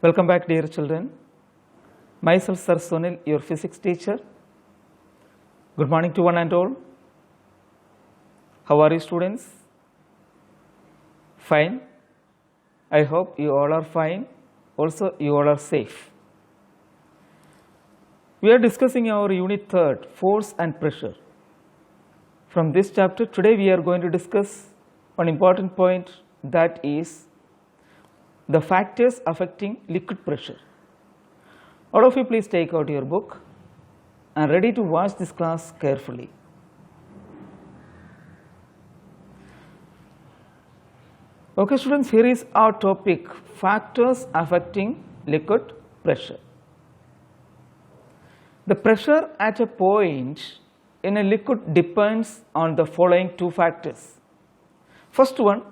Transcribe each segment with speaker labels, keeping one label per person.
Speaker 1: Welcome back, dear children. Myself, Sir Sunil, your physics teacher. Good morning to one and all. How are you, students? Fine. I hope you all are fine. Also, you all are safe. We are discussing our unit 3rd, force and pressure. From this chapter, today we are going to discuss one important point, that is the factors affecting liquid pressure. All of you please take out your book and ready to watch this class carefully. Okay students, here is our topic, factors affecting liquid pressure. The pressure at a point in a liquid depends on the following two factors. First one,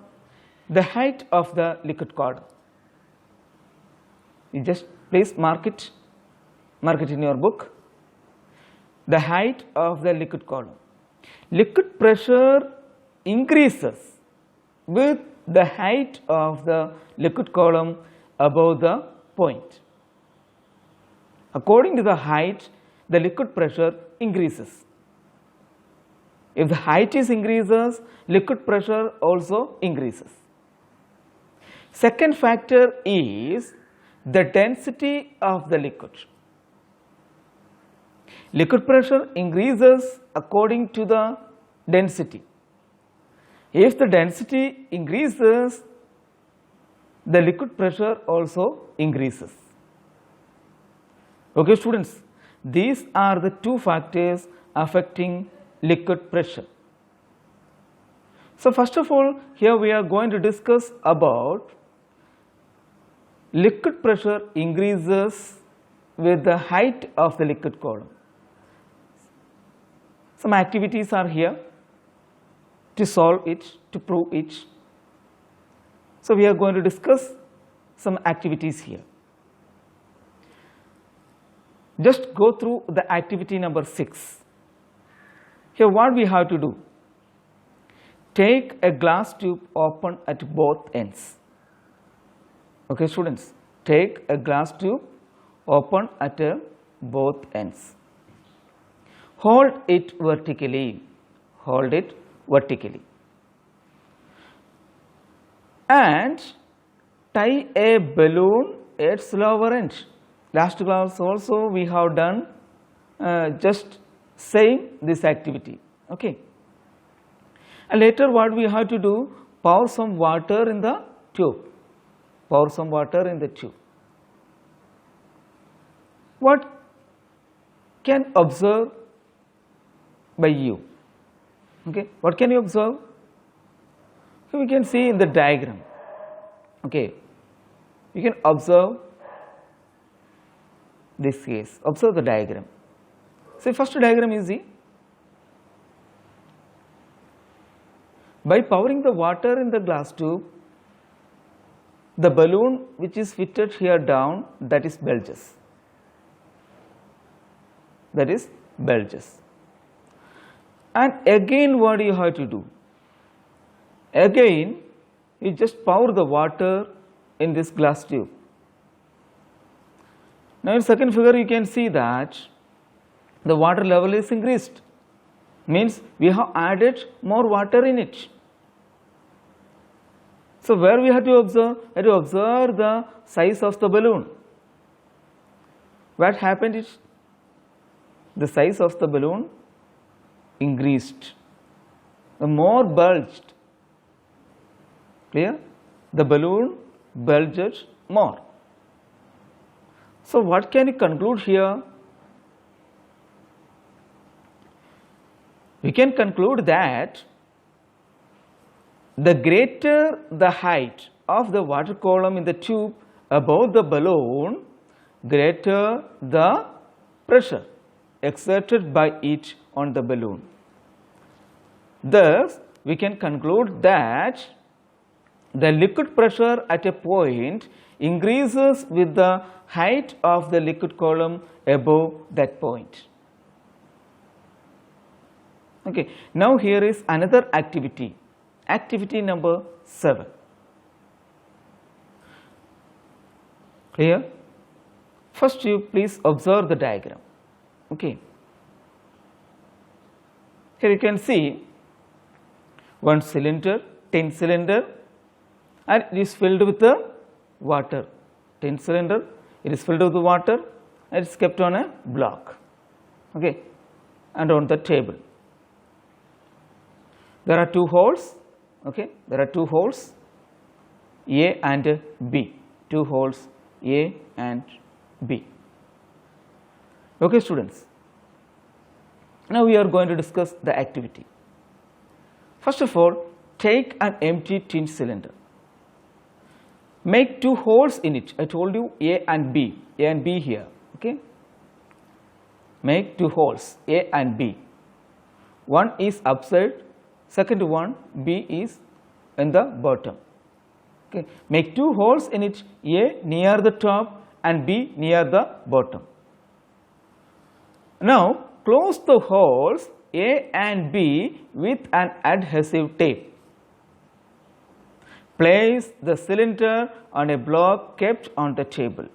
Speaker 1: the height of the liquid column. You just please mark it in your book. The height of the liquid column. Liquid pressure increases with the height of the liquid column above the point. According to the height, the liquid pressure increases. If the height is increases, liquid pressure also increases. Second factor is the density of the liquid. Liquid pressure increases according to the density. If the density increases, the liquid pressure also increases. Okay students, these are the two factors affecting liquid pressure. So first of all, here we are going to discuss about liquid pressure increases with the height of the liquid column. Some activities are here to solve it, to prove it. So we are going to discuss some activities here. Just go through the activity number 6. Here what we have to do, take a glass tube open at both ends. Okay students, take a glass tube open at both ends. Hold it vertically, and tie a balloon at its lower end. Last class also we have done just same this activity, okay. And later what we have to do, pour some water in the tube. What can observe by you? Okay, what can you observe? So we can see in the diagram. Okay, you can observe this case. Observe the diagram. See, first diagram is the, by pouring the water in the glass tube, the balloon which is fitted here down, that is bulges. And again what you have to do? Again you just pour the water in this glass tube. Now in second figure you can see that the water level is increased, means we have added more water in it. So where we have to observe? We have to observe the size of the balloon. What happened is the size of the balloon increased, the more bulged. Clear? The balloon bulged more. So what can you conclude here? We can conclude that the greater the height of the water column in the tube above the balloon, greater the pressure exerted by it on the balloon. Thus, we can conclude that the liquid pressure at a point increases with the height of the liquid column above that point. Okay. Now here is another activity. Activity number 7. Clear? First you please observe the diagram. Okay. Here you can see one cylinder, tin cylinder, and it is filled with the water. Tin cylinder, it is filled with the water and it is kept on a block, okay, and on the table. There are two holes, okay, there are two holes, A and B, two holes A and B. Okay, students. Now we are going to discuss the activity. First of all, take an empty tin cylinder. Make two holes in it. I told you A and B here, okay. Make two holes, A and B. One is upside, second one B is in the bottom. Okay. Make two holes in it, A near the top and B near the bottom. Now close the holes A and B with an adhesive tape. Place the cylinder on a block kept on the table.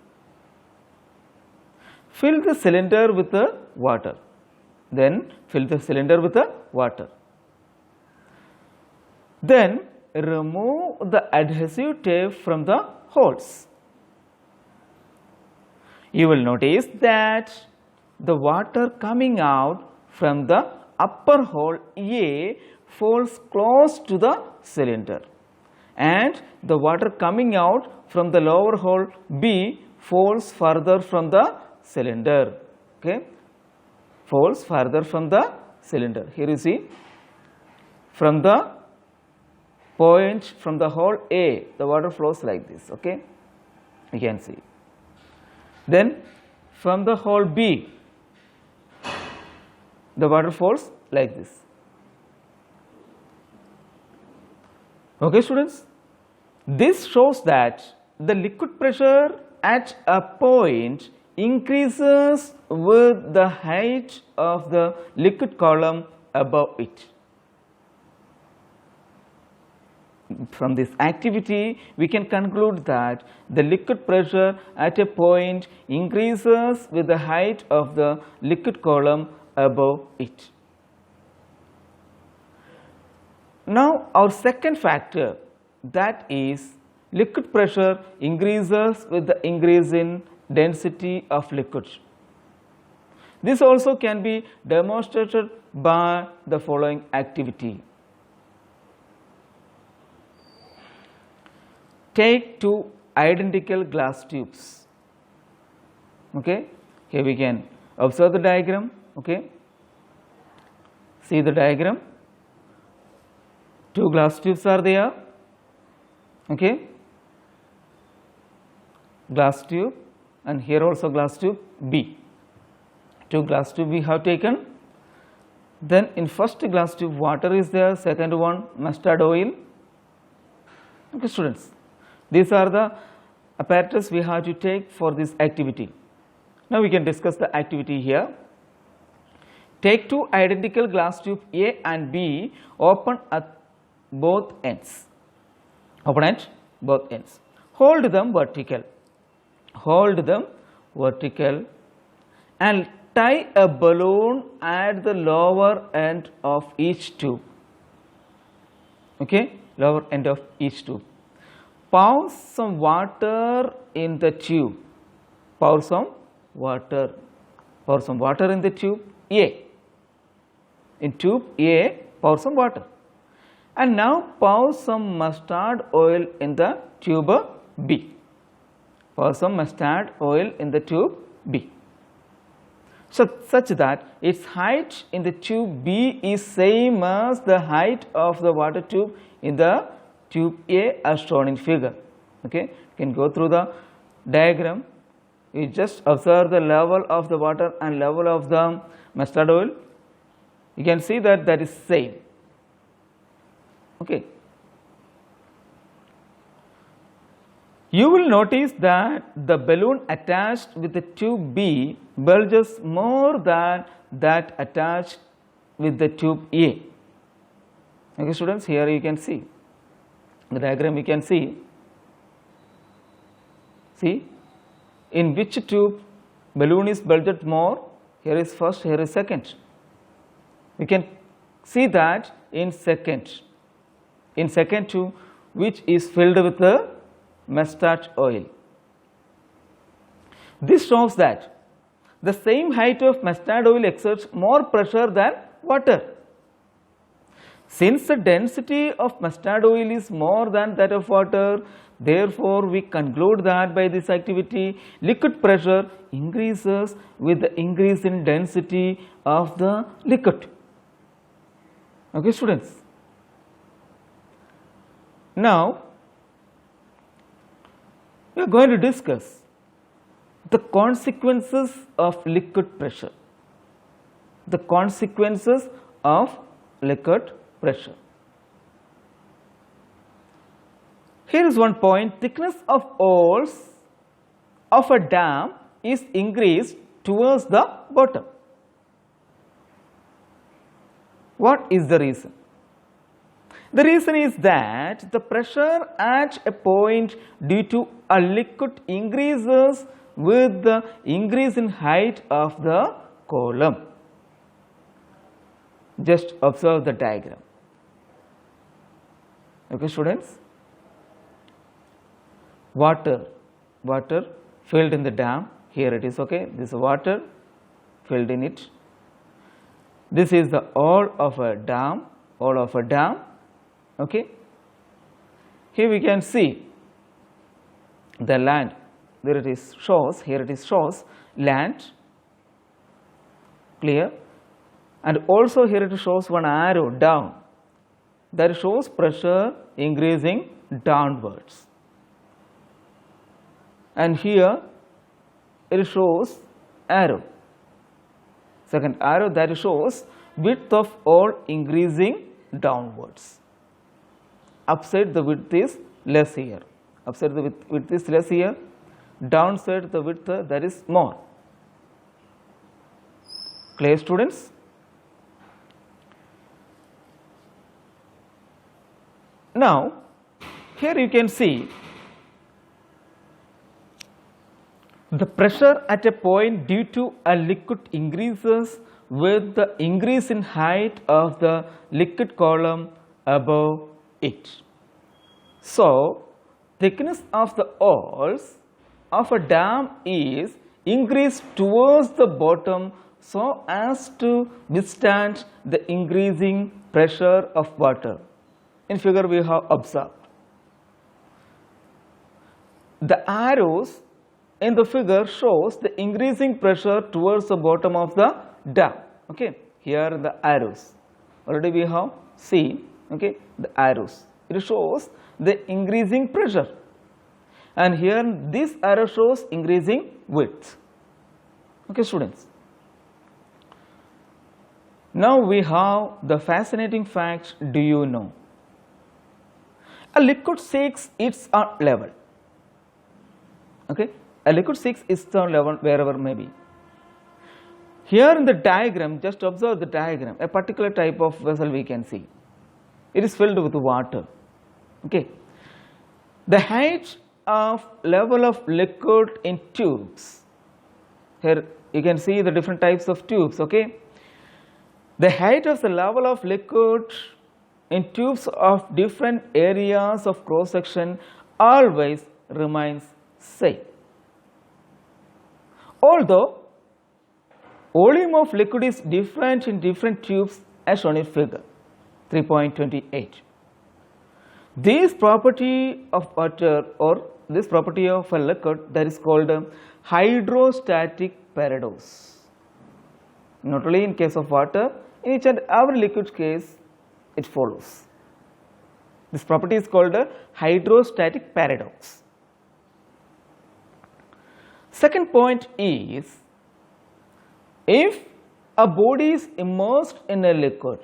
Speaker 1: Fill the cylinder with the water. Then fill the cylinder with the water. Then remove the adhesive tape from the holes. You will notice that the water coming out from the upper hole A falls close to the cylinder, and the water coming out from the lower hole B falls further from the cylinder, okay, falls further from the cylinder. Here you see, from the point, from the hole A, the water flows like this, okay, you can see. Then from the hole B, the water falls like this. Okay, students, this shows that the liquid pressure at a point increases with the height of the liquid column above it. From this activity, we can conclude that the liquid pressure at a point increases with the height of the liquid column above it. Now our second factor, that is liquid pressure increases with the increase in density of liquid. This also can be demonstrated by the following activity. Take two identical glass tubes. Okay, here we can observe the diagram. Okay, see the diagram. Two glass tubes are there. Okay, glass tube, and here also glass tube B. Two glass tube we have taken. Then in first glass tube water is there, second one mustard oil. Okay, students, these are the apparatus we have to take for this activity. Now we can discuss the activity here. Take two identical glass tube A and B, open at both ends. Open at both ends. Hold them vertical. Hold them vertical and tie a balloon at the lower end of each tube. Okay, lower end of each tube. Pour some water in the tube. Pour some water. Pour some water in the tube A. In tube A, pour some water. And now pour some mustard oil in the tube B. Pour some mustard oil in the tube B. So such that its height in the tube B is same as the height of the water tube in the tube A as shown in figure. Okay, you can go through the diagram. You just observe the level of the water and level of the mustard oil. You can see that that is same. Okay. You will notice that the balloon attached with the tube B bulges more than that attached with the tube A. Okay, students, here you can see the diagram. You can see in which tube balloon is bulged more? Here is first, here is second. We can see that in second tube, which is filled with the mustard oil. This shows that the same height of mustard oil exerts more pressure than water. Since the density of mustard oil is more than that of water, therefore we conclude that by this activity liquid pressure increases with the increase in density of the liquid. Okay, students. Now we are going to discuss the consequences of liquid pressure. The consequences of liquid pressure. Here is one point: thickness of walls of a dam is increased towards the bottom. What is the reason? The reason is that the pressure at a point due to a liquid increases with the increase in height of the column. Just observe the diagram. Okay, students? Water filled in the dam. Here it is. Okay, this is water filled in it. This is the wall of a dam. Okay. Here we can see the land. There it is shows. Here it is shows land. Clear. And also here it shows one arrow down. That shows pressure increasing downwards. And here it shows arrow. Second arrow, that shows width of all increasing downwards. Upside the width is less here. Upside the width is less here. Downside the width that is more. Clear, students? Now here you can see the pressure at a point due to a liquid increases with the increase in height of the liquid column above it. So thickness of the walls of a dam is increased towards the bottom so as to withstand the increasing pressure of water. In figure we have observed. The arrows in the figure shows the increasing pressure towards the bottom of the dam. Okay, here are the arrows. Already we have seen. Okay, the arrows. It shows the increasing pressure, and here this arrow shows increasing width. Okay, students. Now we have the fascinating fact. Do you know? A liquid seeks its own level. Okay, a liquid seeks its own level wherever may be. Here in the diagram, just observe the diagram. A particular type of vessel we can see. It is filled with water. Okay, the height of level of liquid in tubes. Here you can see the different types of tubes. Okay, the height of the level of liquid in tubes of different areas of cross section always remains same. Although volume of liquid is different in different tubes as shown in figure 3.28. This property of water or this property of a liquid, that is called a hydrostatic paradox. Not only in case of water, in each and every liquid case it follows. This property is called a hydrostatic paradox. Second point is, if a body is immersed in a liquid,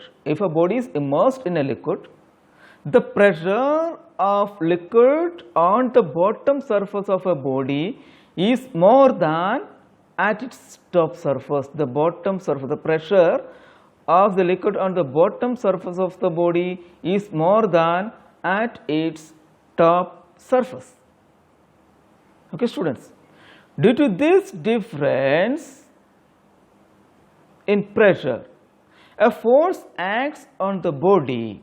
Speaker 1: the pressure of liquid on the bottom surface of a body is more than at its top surface. The bottom surface, the pressure of the liquid on the bottom surface of the body is more than at its top surface. Okay, students. Due to this difference in pressure, a force acts on the body.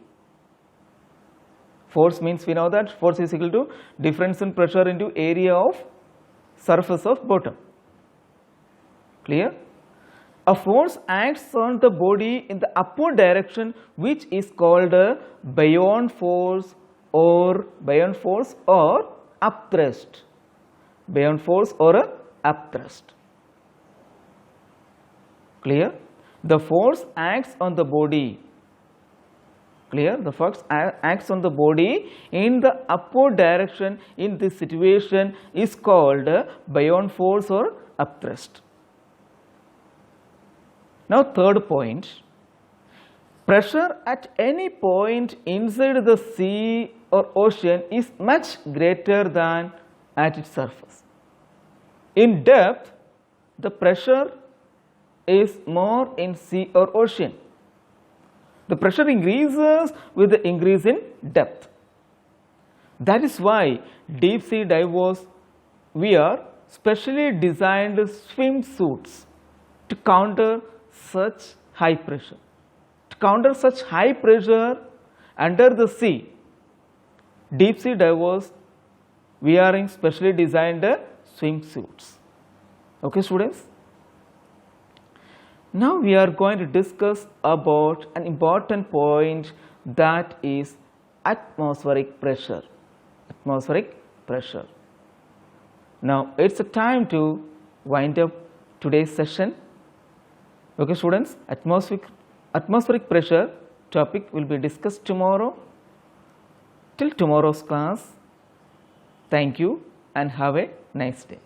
Speaker 1: Force means we know that force is equal to difference in pressure into area of surface of bottom. Clear? A force acts on the body in the upward direction, which is called a buoyant force or upthrust. Buoyant force or a upthrust. Clear? The force acts on the body. Clear? The force acts on the body in the upward direction in this situation is called buoyant force or upthrust. Now third point, pressure at any point inside the sea or ocean is much greater than at its surface. In depth, the pressure is more in sea or ocean. The pressure increases with the increase in depth. That is why deep sea divers wear specially designed swimsuits to counter such high pressure. To counter such high pressure under the sea, deep sea divers wearing specially designed swimsuits. Okay, students? Now we are going to discuss about an important point, that is atmospheric pressure. Atmospheric pressure. Now it's a time to wind up today's session. Okay, students, atmospheric pressure topic will be discussed tomorrow. Till tomorrow's class, thank you and have a nice day.